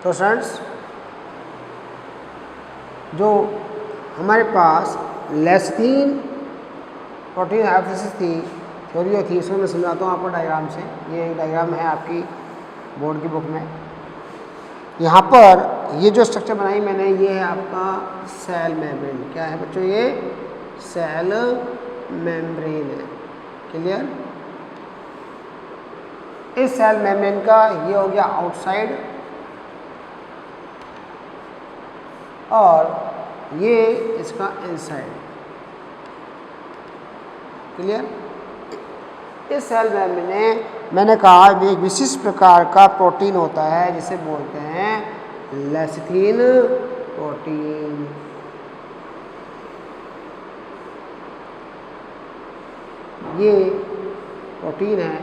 तो फ्रेंड्स, जो हमारे पास लेस्टीन प्रोटीन हाइपोथेसिस थी, थ्योरी थी, इसको मैं समझाता हूँ आपको डायग्राम से। ये एक डायग्राम है आपकी बोर्ड की बुक में। यहाँ पर ये जो स्ट्रक्चर बनाई मैंने, ये है आपका सेल मेम्ब्रेन। क्या है बच्चों? ये सेल मेम्ब्रेन है। क्लियर? इस सेल मेम्ब्रेन का ये हो गया आउटसाइड और ये इसका इनसाइड। क्लियर? इस सेल मेम्ब्रेन में मैंने कहा एक विशिष्ट प्रकार का प्रोटीन होता है जिसे बोलते हैं लेसिथिन प्रोटीन। ये प्रोटीन है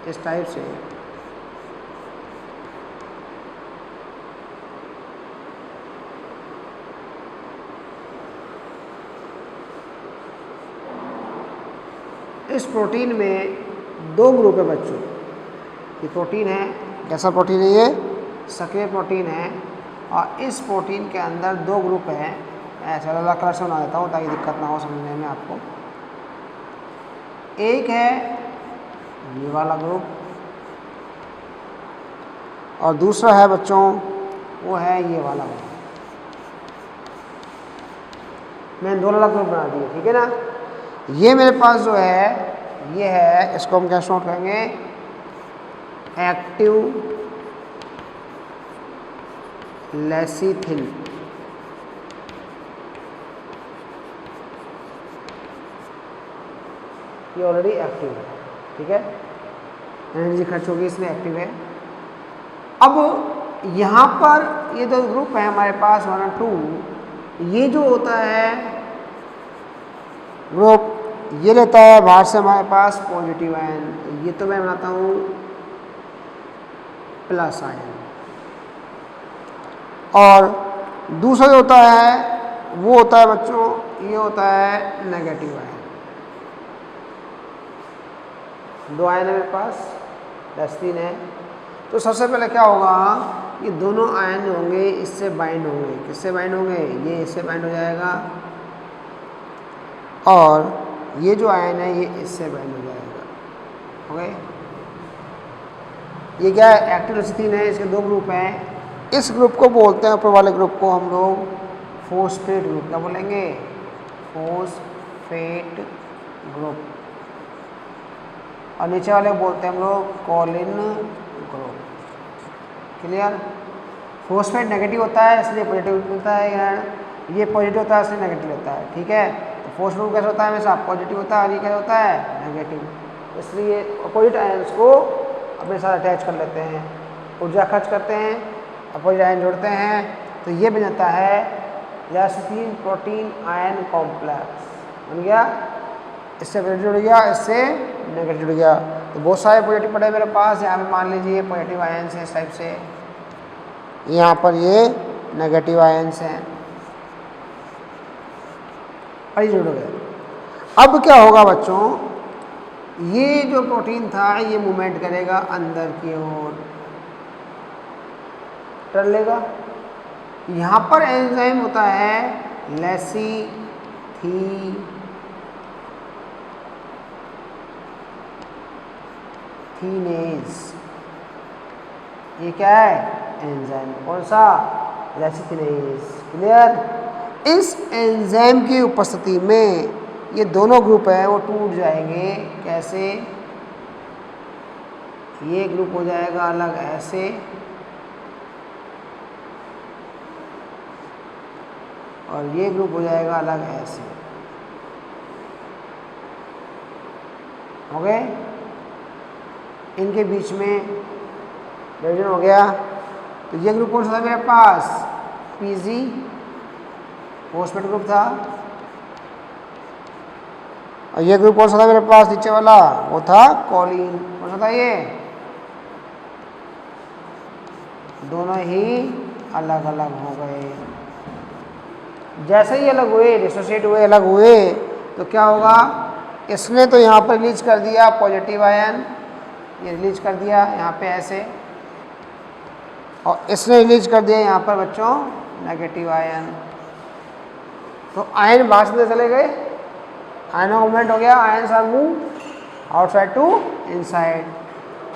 इस टाइप से। इस प्रोटीन में दो ग्रुप है बच्चों। ये प्रोटीन है, कैसा प्रोटीन है? ये सक्रिय प्रोटीन है और इस प्रोटीन के अंदर दो ग्रुप हैं। ऐसा अलग कलर से बना देता हूँ ताकि दिक्कत ना हो समझने में आपको। एक है ये वाला ग्रुप और दूसरा है बच्चों वो है ये वाला ग्रुप। मैंने दो अलग ग्रुप बना दिए, ठीक है ना। ये मेरे पास जो है ये है, इसको हम क्या नोट करेंगे? Active lecithin. ये ऑलरेडी एक्टिव है, ठीक है, एनर्जी खर्च होगी इसलिए एक्टिव है। अब यहाँ पर ये दो ग्रुप है हमारे पास 1 और 2। ये जो होता है ग्रुप, ये लेता है बाहर से हमारे पास पॉजिटिव आयन। ये तो मैं बनाता हूँ प्लस आयन। और दूसरा जो होता है वो होता है बच्चों, ये होता है नेगेटिव आयन। दो आयन है मेरे पास, लेस्टीन है। तो सबसे पहले क्या होगा? ये दोनों आयन होंगे इससे बाइंड होंगे। किससे बाइंड होंगे? ये इससे बाइंड हो जाएगा और ये जो आयन है ये इससे बाइंड हो जाएगा। ओके, ये क्या है? एक्टिव लेसिथिन है। इसके दो ग्रुप हैं। इस ग्रुप को बोलते हैं, ऊपर वाले ग्रुप को हम लोग फॉस्फेट ग्रुप। क्या बोलेंगे? Phosphate group. और नीचे वाले बोलते हैं हम लोग Colin group. Clear? Phosphate negative होता है इसलिए पॉजिटिव होता है यार, ये पॉजिटिव होता है इसलिए नेगेटिव होता है, ठीक है। तो फॉस्फेट ग्रुप कैसा होता है? हमेशा पॉजिटिव होता है और ये क्या होता है? नेगेटिव। इसलिए अपोजिट आयंस को अपने साथ अटैच कर लेते हैं, ऊर्जा खर्च करते हैं, अपोजिट आयन जोड़ते हैं, तो ये बन जाता है लेसिथिन प्रोटीन आयन कॉम्प्लेक्स। बन गया? इससे पॉजिटिव जुड़ गया, इससे नेगेटिव जुड़ गया। तो बहुत सारे पॉजिटिव पड़े मेरे पास। यहाँ पे मान लीजिए पॉजिटिव आयन्स हैं इस टाइप से, यहाँ पर ये नेगेटिव आयन्स हैं और ये जुड़ गए। अब क्या होगा बच्चों? ये जो प्रोटीन था ये मूवमेंट करेगा अंदर की ओर, कर लेगा। यहाँ पर एंजाइम होता है लेसिथिनेज। ये क्या है? एंजाइम। कौन सा? लेसिथिनेज। क्लियर? इस एंजाइम की उपस्थिति में ये दोनों ग्रुप है वो टूट जाएंगे। कैसे? ये ग्रुप हो जाएगा अलग ऐसे और ये ग्रुप हो जाएगा अलग ऐसे। हो गए? इनके बीच में डिवीजन हो गया। तो ये ग्रुप कौन सा था मेरे पास? पीजी फॉस्फेट ग्रुप था। और ये ग्रुप कौन सा था मेरे पास? नीचे वाला वो था कॉलिन। कौन सा था ये? दोनों ही अलग अलग हो गए। जैसे ही अलग हुए, डिसोसिएट हुए, अलग हुए, तो क्या होगा? इसने तो यहाँ पर रिलीज कर दिया पॉजिटिव आयन, ये रिलीज कर दिया यहाँ पे ऐसे, और इसने रिलीज कर दिया यहाँ पर बच्चों नेगेटिव आयन। तो आयन बाहर से चले गए, आयनों का मूवमेंट हो गया, ions are move outside to inside.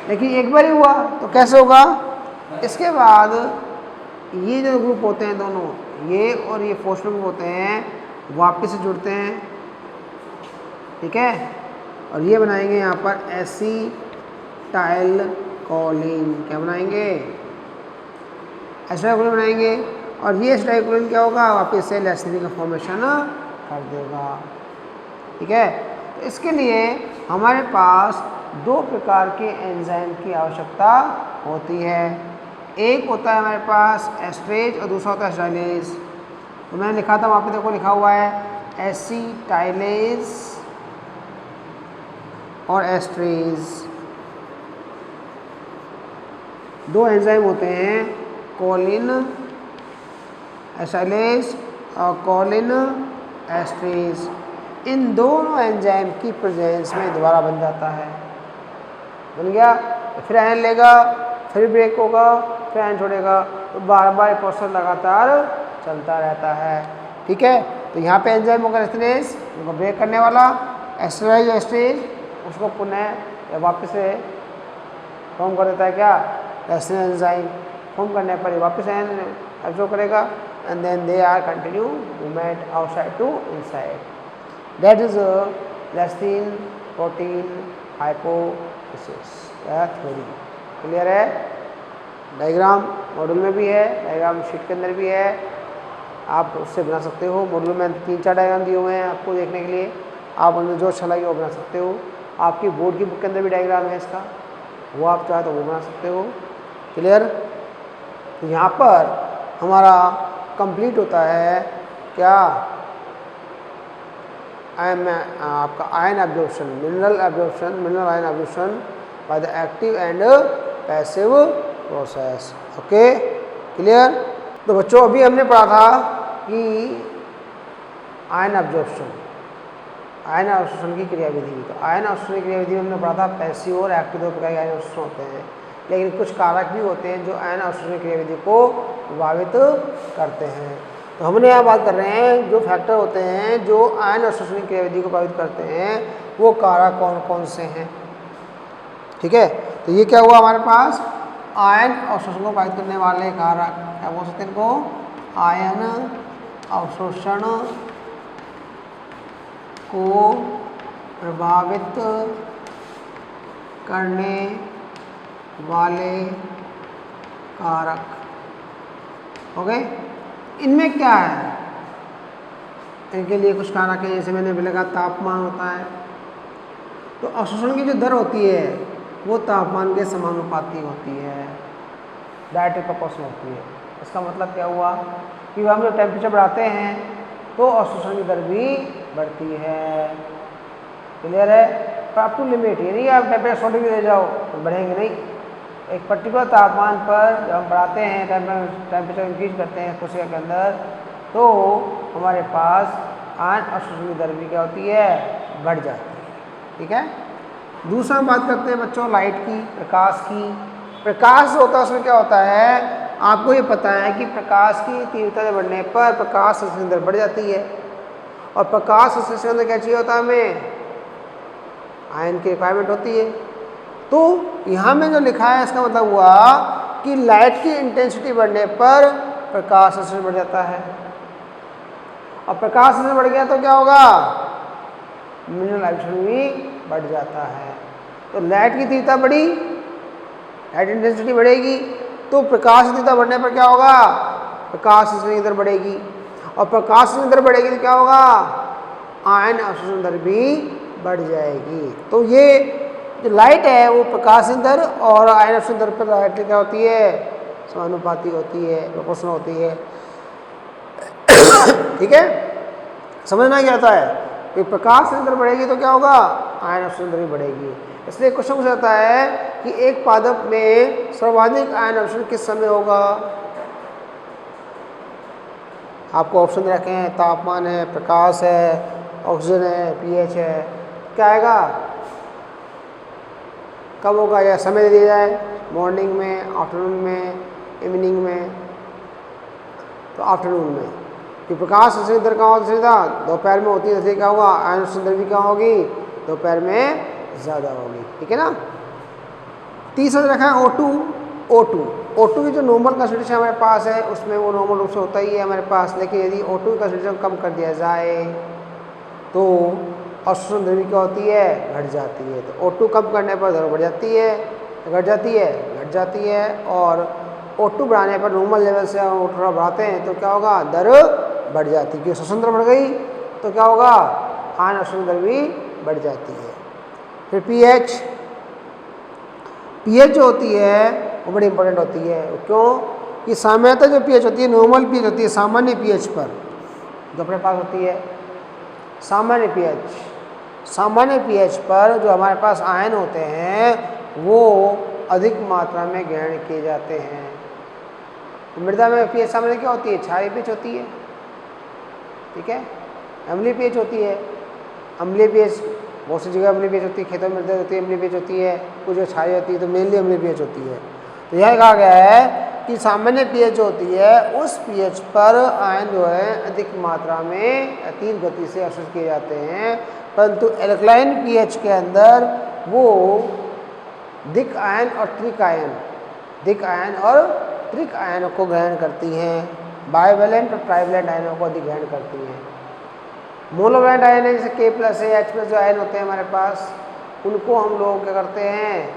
लेकिन एक बार ही हुआ तो कैसे होगा, इसके बाद ये जो ग्रुप होते हैं दोनों, ये और ये फोस्फेट ग्रुप होते हैं, वापस से जुड़ते हैं, ठीक है, और ये बनाएंगे यहाँ पर एसिटाइल कोलिन। क्या बनाएंगे, एसिटाइल कोलिन बनाएंगे, और ये एसिटाइल कोलिन क्या होगा, वापस से लेसिथिन का फॉर्मेशन कर देगा, ठीक है। तो इसके लिए हमारे पास दो प्रकार के एंजाइम की आवश्यकता होती है। एक होता है हमारे पास एस्ट्रेज और दूसरा होता है एसिटाइलेज। तो मैंने लिखा था वहाँ पे, देखो लिखा हुआ है एसिटाइलेज और एस्ट्रेज, दो एंजाइम होते हैं, कोलिन एसिटाइलेज और कोलिन एस्ट्रेज। इन दोनों एंजाइम की प्रेजेंस में दोबारा बन जाता है, बन गया, फिर आयन लेगा, फिर ब्रेक होगा, फिर आयन छोड़ेगा, तो बार बार प्रोसेस लगातार चलता रहता है, ठीक है। तो यहाँ पे एंजाइम होगा एस्ट्रेज, उनको ब्रेक करने वाला, एस्ट्रेज एस्ट्रेज उसको पुनः वापस से फॉर्म कर देता है, क्या, एस्ट्रेज एंजाइम फॉर्म करने पर ये वापस आयन एब्जॉर्ब करेगा, and then they are continue movement outside to inside. That is lecithin protein hypothesis theory. Clear है, डायग्राम मॉड्यूल में भी है, डायग्राम शीट के अंदर भी है, आप उससे बना सकते हो। मॉड्यूल में 3-4 डायग्राम दिए हुए हैं आपको देखने के लिए, आप उनमें जो अच्छा लगे वो बना सकते हो। आपकी बोर्ड की बुक के अंदर भी डायग्राम है इसका, वो आप चाहे तो वो बना सकते हो। क्लियर, तो यहाँ पर हमारा कंप्लीट होता है क्या, आपका ion absorption, mineral ion absorption by the active and passive process. Okay, clear. तो बच्चों अभी हमने पढ़ा था कि आयन एब्जॉर्प्शन की क्रियाविधि। तो आयन एब्जॉर्प्शन की क्रियाविधि में हमने पढ़ा था पैसिव और एक्टिव दो प्रकार के आयन एब्जॉर्प्शन होते हैं, लेकिन कुछ कारक भी होते हैं जो आयन एब्जॉर्प्शन की क्रियाविधि को प्रभावित करते हैं। तो हमने यहाँ बात कर रहे हैं जो फैक्टर होते हैं जो आयन एब्जॉर्प्शन की क्रियाविधि को प्रभावित करते हैं, वो कारक कौन कौन से हैं, ठीक है। तो ये क्या हुआ हमारे पास, आयन अवशोषण को प्रभावित करने वाले कारक, क्या बोल सकते हैं इनको, आयन अवशोषण को प्रभावित करने वाले कारक। ओके, इनमें क्या है, इनके लिए कुछ कारक है, जैसे मैंने भी लगा तापमान होता है। तो अवशोषण की जो दर होती है वो तापमान के समानुपाती होती है, डायरेक्टली प्रोपोर्शनल होती है। इसका मतलब क्या हुआ कि हम जब टेम्परेचर बढ़ाते हैं तो अवशोषण की दर भी बढ़ती है। क्लियर है, पर अप टू लिमिट, ये नहीं आप टेम्परेचर 100 डिग्री ले जाओ तो बढ़ेंगे नहीं। एक पर्टिकुलर तापमान पर जब हम बढ़ाते हैं, टेम्परेचर इंक्रीज करते हैं कोशिका के अंदर, तो हमारे पास आयन अवशोषण की दर भी क्या होती है, बढ़ जाती है, ठीक है। दूसरा बात करते हैं बच्चों लाइट की, प्रकाश की। प्रकाश होता है उसमें क्या होता है, आपको ये पता है कि प्रकाश की तीव्रता बढ़ने पर प्रकाश संश्लेषण की दर बढ़ जाती है, और प्रकाश संश्लेषण के अंदर क्या चाहिए होता है, हमें आयन की रिक्वायरमेंट होती है। तो यहाँ में जो लिखा है इसका मतलब हुआ कि लाइट की इंटेंसिटी बढ़ने पर प्रकाश संश्लेषण बढ़ जाता है, और प्रकाश संश्लेषण बढ़ गया तो क्या होगा, मिनरल एब्जॉर्प्शन भी बढ़ जाता है। तो लाइट की तीव्रता बढ़ी, लाइट इंटेंसिटी बढ़ेगी, तो प्रकाश की तीव्रता बढ़ने पर क्या होगा, प्रकाश संश्लेषण की दर बढ़ेगी, और प्रकाश संश्लेषण की दर बढ़ेगी तो क्या होगा, आयन अवशोषण दर भी बढ़ जाएगी। तो ये जो लाइट है वो प्रकाश दर और आयन अवशोषण दर पर डायरेक्टली क्या होती है, समानुपाती होती है, प्रोपोर्शनल होती है, ठीक है। समझना क्या आता है कि प्रकाश दर बढ़ेगी तो क्या होगा, आयन अवशोषण दर भी बढ़ेगी। इसलिए क्वेश्चन पूछा जाता है कि एक पादप में सर्वाधिक आयन अवशोषण किस समय होगा। आपको ऑप्शन रखे हैं, तापमान है, प्रकाश है, ऑक्सीजन है, पीएच है, क्या आएगा, कब होगा, या समय दे दिया जाए, मॉर्निंग में, आफ्टरनून में, इवनिंग में, तो आफ्टरनून में। कि प्रकाश संश्लेषण दर कहाँ होती है, दोपहर में होती है, इसलिए क्या होगा आयन उत्सर्जन दर भी क्या होगी, दोपहर में ज़्यादा होगी। ठीक है ना। तीसरा रखा है O2 की जो नॉर्मल कंसंट्रेशन हमारे पास है उसमें वो नॉर्मल रूप से होता ही है हमारे पास, लेकिन यदि O2 की कंसंट्रेशन कम कर दिया जाए तो अवशोषण दर भी क्या होती है, घट जाती है। तो O2 कम करने पर दर बढ़ जाती है, घट जाती है, और O2 बढ़ाने पर नॉर्मल लेवल से हम O2 बढ़ाते हैं तो क्या होगा, दर बढ़ जाती है, क्योंकि अवशोषण दर बढ़ गई तो क्या होगा, आयन अवशोषण दर भी बढ़ जाती है। फिर पीएच जो होती है वो बड़ी इंपॉर्टेंट होती है। क्यों कि सामान्यतः जो पीएच होती है, नॉर्मल पीएच होती है, सामान्य पीएच पर जो अपने पास होती है, सामान्य पीएच पर जो हमारे पास आयन होते हैं वो अधिक मात्रा में ग्रहण किए जाते हैं। तो मृदा में पीएच सामान्य क्या होती है, क्षारीय पीएच होती है। ठीक है, अम्लीय पीएच होती है, अम्लीय पीएच बहुत सी जगह अम्लीय पीएच होती है, खेतों में मृदा होती है अम्लीय पीएच होती है, कुछ जगह क्षारीय होती है, तो मेनली अम्लीय पीएच होती है। तो यह कहा गया है कि सामान्य पीएच जो होती है उस पीएच पर आयन जो है अधिक मात्रा में तीव्र गति से अवशोषित किए जाते हैं, परंतु एल्कलाइन पीएच के अंदर वो दिक आयन और त्रिक आयनों को ग्रहण करती हैं, बाइवेलेंट और ट्राइवेलेंट आयनों को अधिक ग्रहण करती हैं। मोनोवैलेंट आयन है जैसे K+ है, H+ जो आयन होते हैं हमारे पास, उनको हम लोग क्या करते हैं,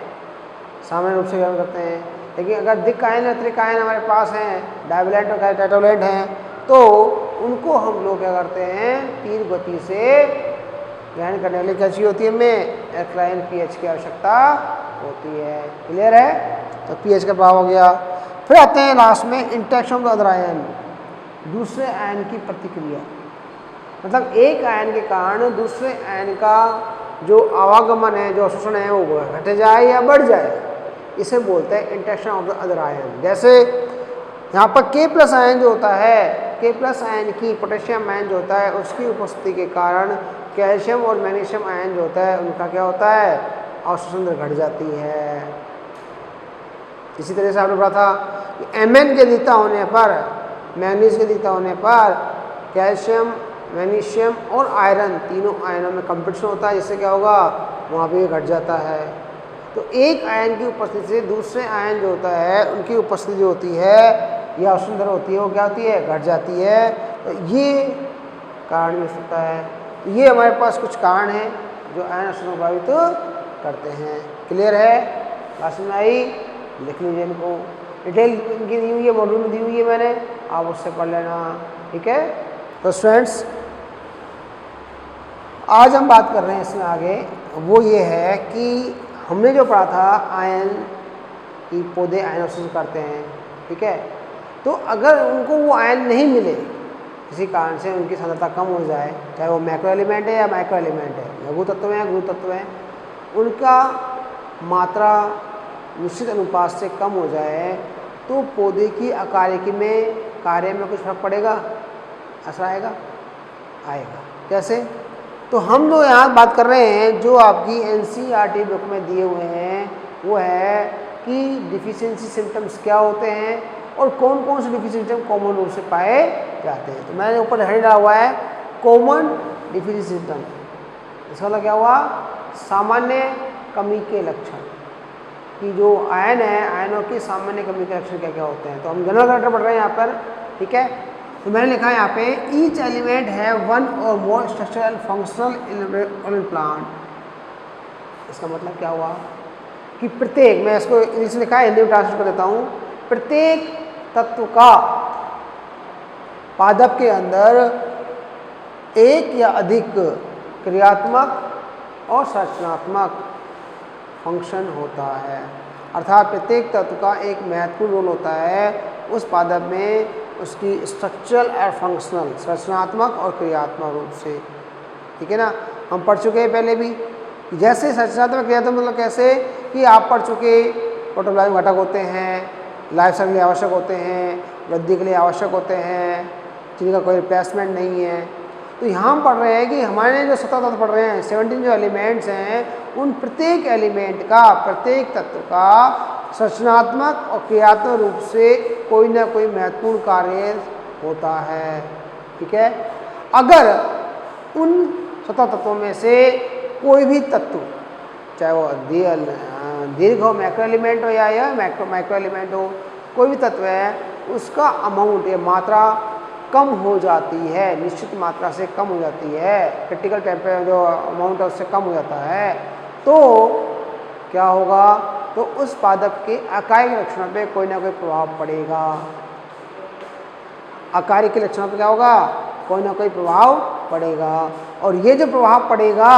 सामान्य रूप से ग्रहण करते हैं। लेकिन अगर दिक आयन और त्रिक आयन हमारे पास हैं, डाइवेलेंट और टेट्रावेलेंट हैं, तो उनको हम लोग क्या करते हैं, तीव्र गति से ग्रहण करने के लिए क्या चाहिए होती है, हमें एल्कलाइन पीएच की आवश्यकता होती है। क्लियर है। तो पीएच का प्रभाव हो गया। फिर आते हैं लास्ट में interaction of the other ion, दूसरे आयन की प्रतिक्रिया। मतलब एक आयन के कारण दूसरे आयन का जो आवागमन है, जो अवशोषण है, वो घट जाए या बढ़ जाए, इसे बोलते हैं interaction of the other ion. जैसे यहाँ पर K+ आयन जो होता है, K+ आयन की पोटेशियम आयन जो होता है उसकी उपस्थिति के कारण कैल्शियम और मैग्नीशियम आयन जो होता है उनका क्या होता है, अवशोषण दर घट जाती है। इसी तरह से आपने पढ़ा था कि Mn के अधिकता होने पर, मैग्नीज के अधिकता होने पर कैल्शियम, मैग्नीशियम और आयरन तीनों आयनों में कंपटीशन होता है, जिससे क्या होगा, वहाँ पे घट जाता है। तो एक आयन की उपस्थिति से दूसरे आयन जो होता है उनकी उपस्थिति जो होती है या अवशोषण दर होती है वो क्या होती है, घट जाती है। तो ये कारण भी होता है। तो ये हमारे पास कुछ कारण हैं जो आयन अवशोषण को प्रभावित करते हैं। क्लियर है, बात समझ आई, लिख लीजिए इनको, डिटेल इनकी दी हुई है, मॉड्यूल में दी हुई है मैंने, आप उससे पढ़ लेना। ठीक है। तो स्टूडेंट्स आज हम बात कर रहे हैं इसमें आगे, वो ये है कि हमने जो पढ़ा था आयन की पौधे आयन अवशोषण करते हैं। ठीक है। तो अगर उनको वो आयन नहीं मिले, किसी कारण से उनकी सांद्रता कम हो जाए, चाहे वो मैक्रो एलिमेंट है या माइक्रो एलिमेंट है, लघु तत्व हैं गुरु तत्व हैं, उनका मात्रा निश्चित अनुपात से कम हो जाए तो पौधे की कार्य में कुछ फर्क पड़ेगा, असर आएगा। कैसे? तो हम जो यहाँ बात कर रहे हैं, जो आपकी NCERT बुक में दिए हुए हैं, वो है कि डिफिशियंसी सिम्टम्स क्या होते हैं और कौन कौन से डिफिशियंसी सिम्टम कॉमन रूप से पाए जाते हैं। तो मैंने ऊपर हेडिंग डाला हुआ है कॉमन डिफिशियंसी सिम्टम। इसका मतलब क्या हुआ, सामान्य कमी के लक्षण, कि जो आयन है, आयनों की सामान्य कमी के लक्षण क्या क्या होते हैं। तो हम जनरल कैरेक्टर पढ़ रहे हैं यहाँ पर। ठीक है। तो मैंने लिखा है यहाँ पे ईच एलिमेंट है वन और मोर स्ट्रक्चरल फंक्शनल इन प्लांट। इसका मतलब क्या हुआ कि प्रत्येक, मैं इसको इंग्लिश में लिखा है, हिंदी में ट्रांसलेट कर देता हूँ, प्रत्येक तत्व का पादप के अंदर एक या अधिक क्रियात्मक और संरचनात्मक फंक्शन होता है। अर्थात प्रत्येक तत्व का एक महत्वपूर्ण रोल होता है उस पादप में, उसकी स्ट्रक्चरल और फंक्शनल, संरचनात्मक और क्रियात्मक रूप से। ठीक है ना। हम पढ़ चुके हैं पहले भी, जैसे संरचनात्मक क्रियात्मक मतलब कैसे, कि आप पढ़ चुके प्रोटोप्लाज्म घटक होते हैं, लाइफ साइकिल के लिए आवश्यक होते हैं, वृद्धि के लिए आवश्यक होते हैं, जिनका कोई रिप्लेसमेंट नहीं है। तो यहाँ हम पढ़ रहे हैं कि हमारे जो 17 तत्व पढ़ रहे हैं, 17 जो एलिमेंट्स हैं, उन प्रत्येक एलिमेंट का, प्रत्येक तत्व का संरचनात्मक और क्रियात्मक रूप से कोई ना कोई महत्वपूर्ण कार्य होता है। ठीक है, अगर उन सतह तत्वों में से कोई भी तत्व, चाहे वो दीर्घ हो, मैक्रो एलिमेंट हो या माइक्रो एलिमेंट हो, कोई भी तत्व है, उसका अमाउंट या मात्रा कम हो जाती है, निश्चित मात्रा से कम हो जाती है, क्रिटिकल टेम्परेचर जो अमाउंट है उससे कम हो जाता है, तो क्या होगा, तो उस पादप के अकार्यिक लक्षणों पे कोई ना कोई प्रभाव पड़ेगा। अकार्यिक के लक्षणों पे क्या होगा, कोई ना कोई प्रभाव पड़ेगा, और ये जो प्रभाव पड़ेगा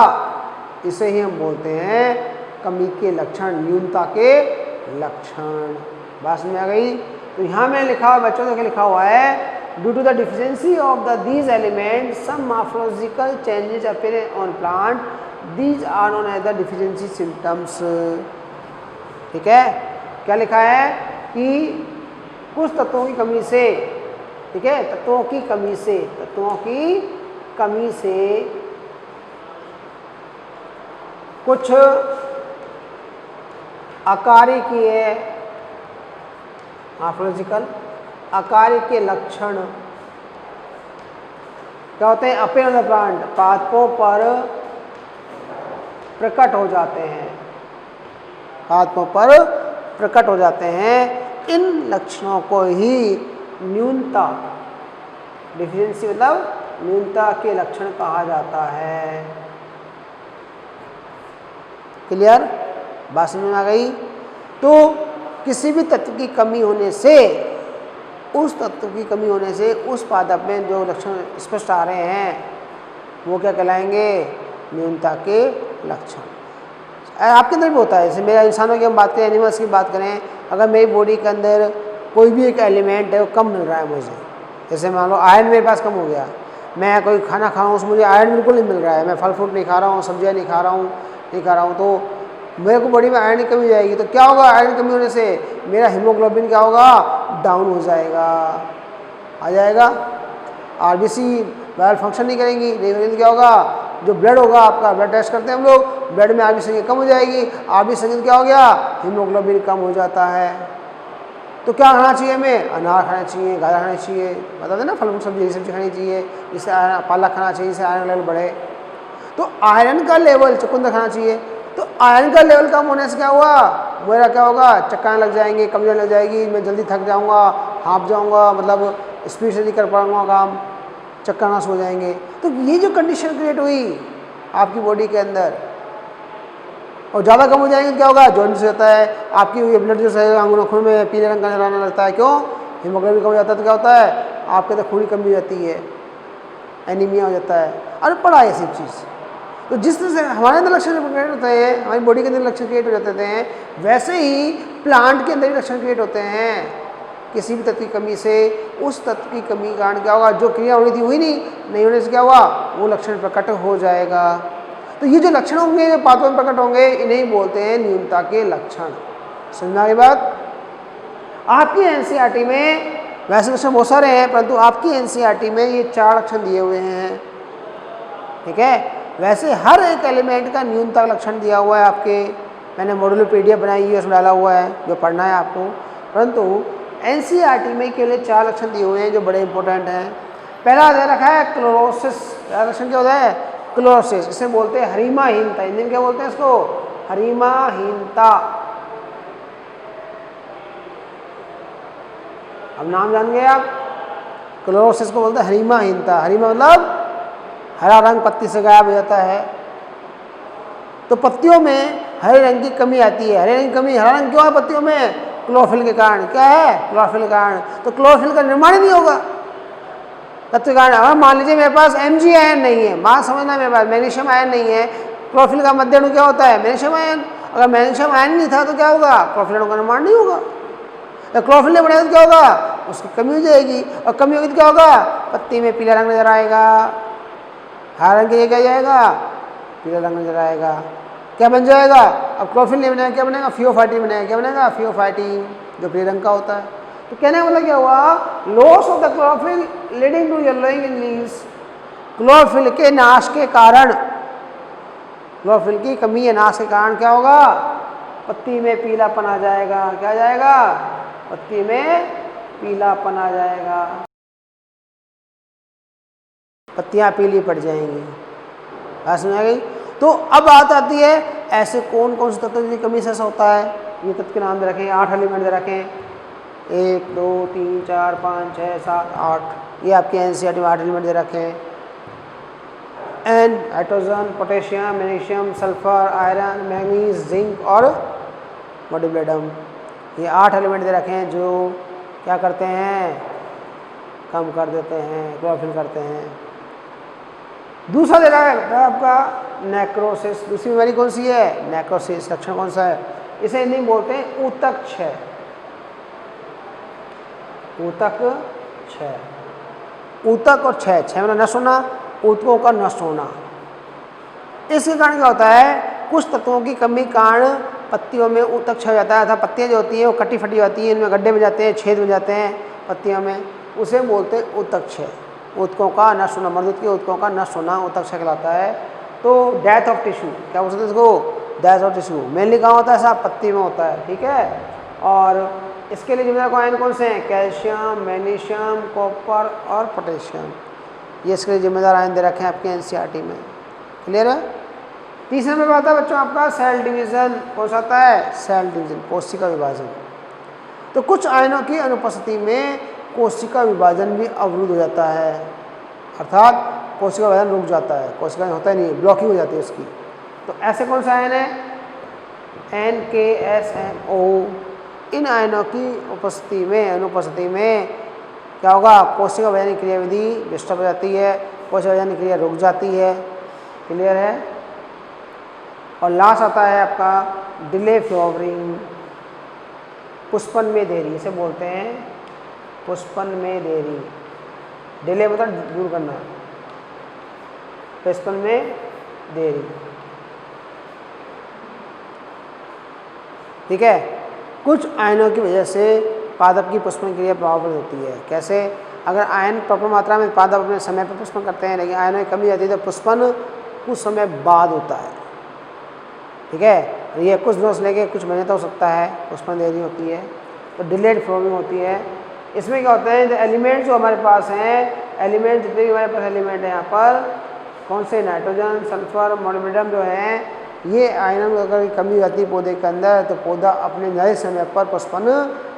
इसे ही हम बोलते हैं कमी के लक्षण, न्यूनता के लक्षण। बात समझ आ गई? तो यहाँ मैंने लिखा हुआ, बच्चों को लिखा हुआ है, due to the deficiency of these element some morphological changes appear on plant, these are known as the deficiency symptoms. ठीक है, क्या लिखा है कि कुछ तत्वों की कमी से, ठीक है, तत्वों की कमी से कुछ अकार्यकीय मॉर्फोलॉजिकल अकार्यकीय लक्षण क्या होते हैं, अपीयर ऑन द प्लांट, पादपों पर प्रकट हो जाते हैं, पादपों पर प्रकट हो जाते हैं। इन लक्षणों को ही न्यूनता, डिफिशियंसी मतलब न्यूनता के लक्षण कहा जाता है। क्लियर? बात समझ में आ गई? तो किसी भी तत्व की कमी होने से, उस तत्व की कमी होने से उस पादप में जो लक्षण स्पष्ट आ रहे हैं वो क्या कहलाएंगे, न्यूनता के लक्षण। आपके अंदर भी होता है, जैसे मेरा इंसानों की हम बात करें, एनिमल्स की बात करें, अगर मेरी बॉडी के अंदर कोई भी एक एलिमेंट है वो कम मिल रहा है मुझे, जैसे मान लो आयरन मेरे पास कम हो गया, मैं कोई खाना खा रहा हूँ उसमें मुझे आयरन बिल्कुल नहीं मिल रहा है, मैं फल फ्रूट नहीं खा रहा हूँ, सब्जियाँ नहीं खा रहा हूँ, तो मेरे को बॉडी में आयरन की कमी हो जाएगी। तो क्या होगा, आयरन की कमी होने से मेरा हीमोग्लोबिन क्या होगा, डाउन हो जाएगा, आ जाएगा। आरबीसी वायल फंक्शन नहीं करेंगी, नहीं क्या होगा, जो ब्लड होगा आपका, ब्लड टेस्ट करते हैं हम लोग, ब्लड में आरबीसी संख्या कम हो जाएगी, आरबीसी संख्या क्या हो गया, हीमोग्लोबिन कम हो जाता है। तो क्या खाना चाहिए, हमें अनार खाना चाहिए, गाजर खाना चाहिए, बताते ना, फल फ्रूट सब्जी खानी चाहिए, जिससे पालक खाना चाहिए, जिससे आयरन लेवल बढ़े। तो आयरन का लेवल, चुकंदर खाना चाहिए, तो आयरन का लेवल कम होने से क्या हुआ, मेरा क्या होगा, चक्कर लग जाएंगे, कमजोरी लग जाएगी, मैं जल्दी थक जाऊंगा, हाँफ जाऊंगा, मतलब स्पीड से नहीं कर पाऊंगा काम, चक्कर नाश हो जाएंगे। तो ये जो कंडीशन क्रिएट हुई आपकी बॉडी के अंदर, और ज़्यादा कम हो जाएंगे तो क्या होगा, जॉइंट्स होता है, आपकी ब्लड जो है आंखों में पीले रंग का नजर आने लगता है, क्यों, हीमोग्लोबिन कम हो जाता है, तो क्या होता है, आपके अंदर खून की कमी हो जाती है, एनीमिया हो जाता है। अरे पढ़ा है सब चीज़। तो जिस तरह से हमारे अंदर लक्षण क्रिएट होते हैं, हमारी बॉडी के अंदर लक्षण क्रिएट हो जाते हैं, वैसे ही प्लांट के अंदर भी लक्षण क्रिएट होते हैं। किसी भी तत्व की कमी से उस तत्व की कमी के कारण क्या होगा, जो क्रिया होनी थी हुई नहीं होने से क्या हुआ, वो लक्षण प्रकट हो जाएगा। तो ये जो लक्षण होंगे, जो पादपों में प्रकट होंगे, इन्हें बोलते हैं न्यूनता के लक्षण। समझना ये बात? आपकी एनसीईआरटी में वैसे लक्षण बहुत सारे हैं, परंतु आपकी एनसीईआरटी में ये 4 लक्षण दिए हुए हैं। ठीक है, वैसे हर एक एलिमेंट का न्यूनता लक्षण दिया हुआ है आपके, मैंने मॉड्यूलर पीडीएफ बनाई है, उसमें डाला हुआ है, जो पढ़ना है आपको। परंतु एनसीईआरटी में केवल 4 लक्षण दिए हुए हैं जो बड़े इंपॉर्टेंट हैं। पहला दे रखा है क्लोरोसिस। पहला लक्षण क्या होता है, क्लोरोसिस, इसे बोलते हैं हरिमाहीनता। हिंदी में क्या बोलते हैं इसको, हरिमाहीनता। अब नाम जान गए आप, क्लोरोसिस को बोलते हैं हरिमाहीनता। हरिमा मतलब हरा रंग पत्ती से गायब हो जाता है, तो पत्तियों में हरे रंग की कमी आती है। हरे रंग की कमी, हरा रंग क्यों है पत्तियों में, क्लोरोफिल के कारण। क्या है, क्लोरोफिल के कारण। तो क्लोरोफिल का निर्माण ही नहीं होगा तत्व के कारण। अगर मान लीजिए मेरे पास Mg आयन नहीं है, बात समझना, मेरे पास मैग्नीशियम आयन नहीं है, क्लोरोफिल का मध्य अणु क्या होता है, मैग्नीशियम आयन। अगर मैग्नीशियम आयन नहीं था तो क्या होगा, क्लोरोफिल अणु का निर्माण नहीं होगा। तो क्लोरोफिल नहीं बनेगा तो क्या होगा, उसकी कमी हो जाएगी, और कमी होगी तो क्या होगा, पत्ती में पीला रंग नजर आएगा, हरा रंग के क्या जाएगा, पीला रंग नजर आएगा। क्या बन जाएगा, अब क्लोरोफिल नहीं बनेगा, क्या बनेगा, फियोफाइटिन बनेगा। क्या बनेगा, फियोफाइटिन, जो पीले रंग का होता है। तो कहने का मतलब क्या हुआ, loss of the chlorophyll leading to yellowing in leaves. Chlorophyll के नाश के कारण, क्लोरोफिल की कमी या नाश के कारण क्या होगा, पत्ती में पीलापन आ जाएगा। क्या आ जाएगा? पत्ती में पीलापन आ जाएगा, पत्तियां पीली पड़ जाएंगी। बात समझ आ गई? तो अब बात आती है ऐसे कौन कौन से तत्व की कमी से ऐसा होता है। ये तत्व के नाम दे रखें, 8 एलिमेंट दे रखें, 1 2 3 4 5 6 7 8। ये आपके एनसीईआरटी में 8 एलिमेंट दे रखे हैं। N hydrogen, potassium, magnesium, sulphur, iron, manganese, zinc और मोलिब्डेनम। ये 8 एलिमेंट दे रखे हैं जो क्या करते हैं? कम कर देते हैं, क्लोरोफिल करते हैं। दूसरा दे रहा है आपका नेक्रोसिस। दूसरी बीमारी कौन सी है? नेक्रोसिस। लक्षण कौन सा है? इसे हिंदी में बोलते हैं ऊतक क्षय। ऊतक क्षय, ऊतक और क्षय, क्षय मतलब नष्ट होना, ऊतकों का नष्ट होना। इसके कारण क्या होता है? कुछ तत्वों की कमी कारण पत्तियों में ऊतक क्षय हो जाता है, अर्थात पत्तियां जो होती हैं वो कटी फटी होती हैं, इनमें गड्ढे बन जाते हैं, छेद बन जाते हैं पत्तियों में, उसे बोलते हैं ऊतक क्षय। ऊतकों का नष्ट होना, मर्दूत के ऊतकों का नष्ट होना ऊतक क्षय कहलाता है। तो डेथ ऑफ टिश्यू, क्या बोल सकते हैं इसको? Death of tissue. मेनली कहाँ होता है साहब? पत्ती में होता है, ठीक है। और इसके लिए जिम्मेदार आयन कौन से हैं? कैल्शियम, मैग्नीशियम, कॉपर और पोटेशियम। ये इसके लिए जिम्मेदार आयन दे रखे हैं आपके एनसीईआरटी में। क्लियर है? तीसरे में आता है बच्चों आपका सेल डिवीजन। कौन सा आता है? सेल डिवीजन, कोशिका विभाजन। तो कुछ आयनों की अनुपस्थिति में कोशिका विभाजन भी अवरुद्ध हो जाता है, अर्थात कोशिका विभाजन रुक जाता है, कोशिका होता ही नहीं, ब्लॉकिंग हो जाती है उसकी। तो ऐसे कौन सा आयन है? NKSMO। इन आयनों की उपस्थिति में, अनुपस्थिति में क्या होगा? कोशिका विभाजन क्रियाविधि डिस्टर्ब हो जाती है, कोशिका विभाजन क्रिया रुक जाती है। क्लियर है? और लास्ट आता है आपका डिले फ्लावरिंग, पुष्पन में देरी, इसे बोलते हैं पुष्पन में देरी। डिले मतलब दूर करना, पुष्पन में देरी। ठीक है? कुछ आयनों की वजह से पादप की पुष्पन क्रिया प्रभावित होती है। कैसे? अगर आयन प्रॉपर मात्रा में पादप अपने समय पर पुष्पन करते हैं, लेकिन आयनों की कमी जाती है तो पुष्पन कुछ समय बाद होता है। ठीक है? ये कुछ दिनों से लेके कुछ महीने तक हो सकता है, पुष्पन देरी होती है, तो डिलेड फ्लोविंग होती है। इसमें क्या होता है? एलिमेंट जो हमारे पास हैं, एलिमेंट जितने भी हमारे पास एलिमेंट हैं यहाँ पर, कौन से? नाइट्रोजन, सल्फर, मोलिब्डेनम जो हैं, ये आयनों अगर कमी आती है पौधे के अंदर तो पौधा अपने निर्धारित समय पर पुष्पन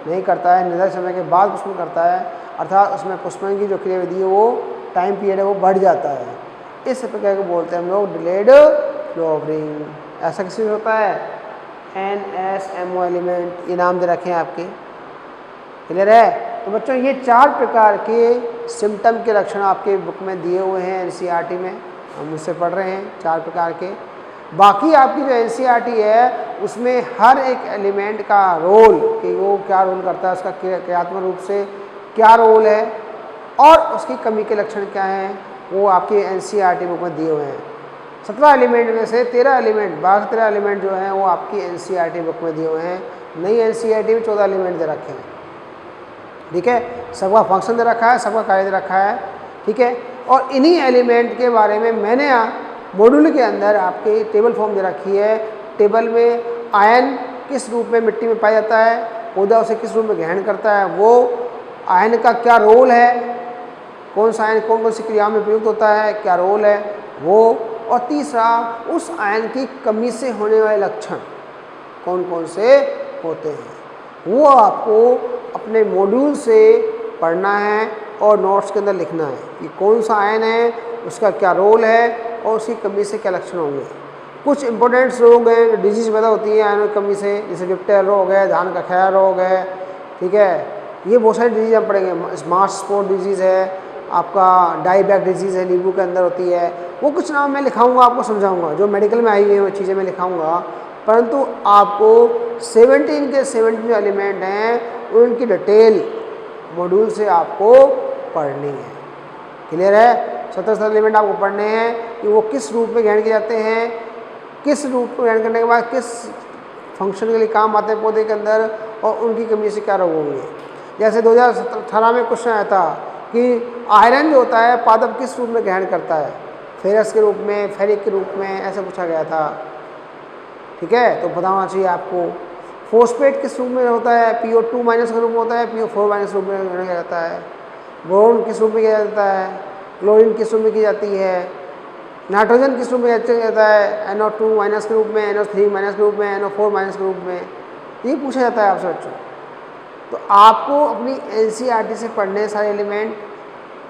नहीं करता है, निर्धारित समय के बाद पुष्पन करता है, अर्थात उसमें पुष्पन की जो क्रियाविधि है वो टाइम पीरियड है वो बढ़ जाता है। इस प्रकार को बोलते हैं हम लोग डिलेड फ्लावरिंग। ऐसा किसी में होता है? NSMO एलिमेंट, ये नाम दे रखे हैं आपके। क्लियर है? तो बच्चों ये 4 प्रकार के सिम्टम के लक्षण आपके बुक में दिए हुए हैं एनसीईआरटी में, हम उससे पढ़ रहे हैं 4 प्रकार के। बाकी आपकी जो एनसीईआरटी है उसमें हर एक एलिमेंट का रोल, कि वो क्या रोल करता है, उसका क्रियात्मक रूप से क्या रोल है और उसकी कमी के लक्षण क्या हैं, वो आपके एनसीईआरटी बुक में दिए हुए हैं। 17 एलिमेंट में से 13 एलिमेंट, 12-13 एलिमेंट जो हैं वो आपकी एनसीईआरटी बुक में दिए हुए हैं। नई एनसीईआरटी में 14 एलिमेंट दे रखे हैं। ठीक है? सबका फंक्शन दे रखा है, सबका कार्य दे रखा है। ठीक है? और इन्हीं एलिमेंट के बारे में मैंने मॉड्यूल के अंदर आपके टेबल फॉर्म दे रखी है। टेबल में आयन किस रूप में मिट्टी में पाया जाता है, पौधा उसे किस रूप में ग्रहण करता है, वो आयन का क्या रोल है, कौन सा आयन कौन कौन सी क्रियाओं में प्रयुक्त होता है, क्या रोल है वो, और तीसरा उस आयन की कमी से होने वाले लक्षण कौन कौन से होते हैं, वो आपको अपने मॉड्यूल से पढ़ना है और नोट्स के अंदर लिखना है कि कौन सा आयन है, उसका क्या रोल है और उसकी कमी से क्या लक्षण होंगे। कुछ इंपॉर्टेंट रोग हैं, डिजीज पैदा होती है आयन की कमी से, जैसे डिप्टेरिया रोग है, धान का खैरा रोग है। ठीक है? ये बहुत सारी डिजीज हम पढ़ेंगे। स्मार्ट स्पॉट डिजीज़ है, आपका डाईबैक डिजीज़ है, नींबू के अंदर होती है। वो कुछ नाम मैं लिखाऊंगा, आपको समझाऊंगा, जो मेडिकल में आई हुई है वो चीज़ें मैं लिखाऊंगा, परंतु आपको 17 के 17 जो एलिमेंट हैं उनकी डिटेल मॉड्यूल से आपको पढ़नी है। क्लियर है? 17 एलिमेंट आपको पढ़ने हैं कि वो किस रूप में ग्रहण किए जाते हैं, किस रूप में ग्रहण करने के बाद किस फंक्शन के लिए काम आते हैं पौधे के अंदर, और उनकी कमी से क्या रोग होंगे। जैसे 2018 में क्वेश्चन आया था कि आयरन जो होता है पादप किस रूप में ग्रहण करता है, फेरस के रूप में, फेरिक के रूप में, ऐसा पूछा गया था। ठीक है, तो पता होना चाहिए आपको। फॉस्फेट किस रूप में होता है, PO2 माइनस के रूप में होता है, PO4 माइनस रूप में किया जाता है। बोरोन किस रूप में किया जाता है, क्लोरीन किस रूप में की जाती है, नाइट्रोजन किस रूप में किया जाता है, NO2 माइनस के रूप में, NO3 माइनस के रूप में, NO4 माइनस के रूप में, ये पूछा जाता है आपसे बच्चों। तो आपको अपनी NCERT से पढ़ने सारे एलिमेंट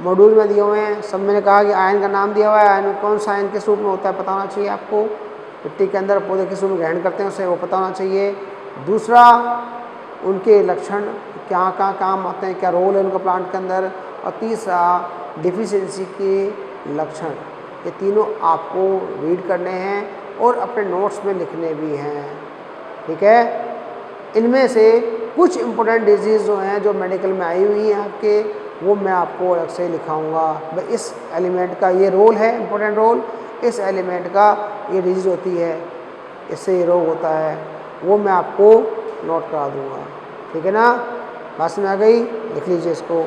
मॉड्यूल में दिए हुए हैं। सब मैंने कहा कि आयन का नाम दिया हुआ है, आयन कौन सा आयन किस रूप में होता है पता होना चाहिए आपको। मिट्टी के अंदर पौधे किस रूप में ग्रहण करते हैं उसे वो पता होना चाहिए। दूसरा, उनके लक्षण क्या कहाँ काम आते हैं, क्या रोल है उनका प्लांट के अंदर। और तीसरा, डिफिशियंसी के लक्षण। ये तीनों आपको रीड करने हैं और अपने नोट्स में लिखने भी हैं, ठीक है। इनमें से कुछ इम्पोर्टेंट डिजीज़ जो हैं जो मेडिकल में आई हुई हैं आपके, वो मैं आपको अलग से लिखाऊंगा। भाई इस एलिमेंट का ये रोल है, इम्पोर्टेंट रोल, इस एलिमेंट का ये डिजीज़ होती है, इससे ये रोग होता है, वो मैं आपको नोट करा दूंगा, ठीक है ना। बात में आ गई, लिख लीजिए इसको।